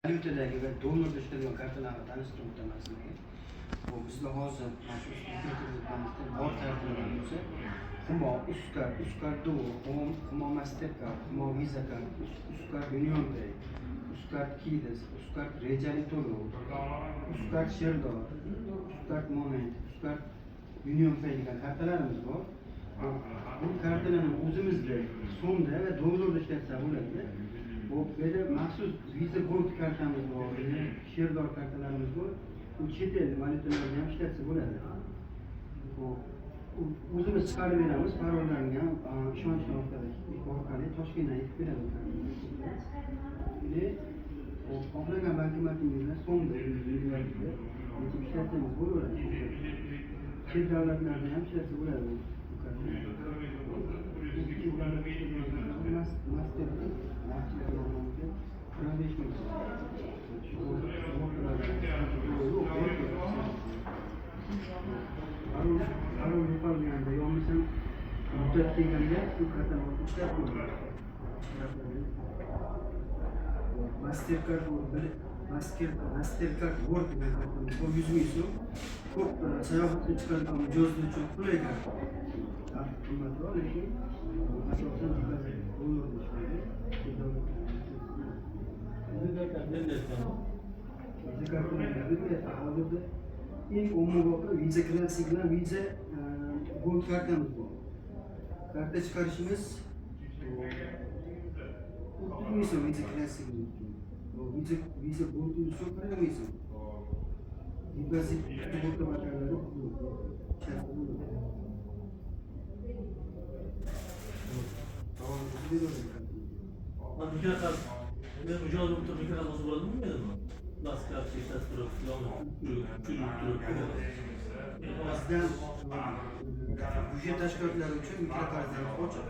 Valyutadagi va dollarda ishlaydigan kartalarni tanishtirib o'taman sizlarga. Bu bizda hozir mana shu bankda bor kartalar bo'lsa, Humo, Uzcard Duo, Humo Mastercard, Humo Visa Card, Uzcard UnionPay, Uzcard Kides, Uzcard Rejali to'lov, Uzcard Sherdor, Uzcard Moment, Uzcard UnionPay degan kartalarimiz bor. Bu kartalarni o'zimizda so'mda va dollarda ishlatsa bo'ladi. Bu yerda maxsus Visa Gold kartamiz bor, Sherdor kartalarimiz bor. Bu chet el valyutalarni ham ishlatsa bo'ladi. O'zimiz chiqarib beramiz, parollarni ham ishonchli orqali Toshkentdan yetib beramiz. Xohlagan bankomatingizda so'mda ishlatsangiz bo'laveradi. Chet davlatlarda ham ishlatsa bo'ladi. Mastercard World degan kartamiz bu 100 ming so'm. Ko'p sayohatga chiqadigan mijozlar uchun qulay karta. Qimmatroq, lekin asosan dollarda ishlaydi. Hozirda eng ommabop Visa Classic bilan Visa Gold kartamiz bor. Karta chiqarishimiz 30 ming so'm Visa Classic. Visa Gold uchun qaramaysan. Depozit sug'urta masalalari Mikrokart, men mijoz bo'lib turib mikrokart olsa bo'ladimi, bo'lmadimi? Plastik ishlatib turib, bizdan byudjet tashkilotlari uchun mikrokartlar ochiq.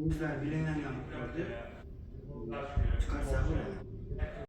O'zlari belgilangan miqdorda chiqarsa bo'ladi.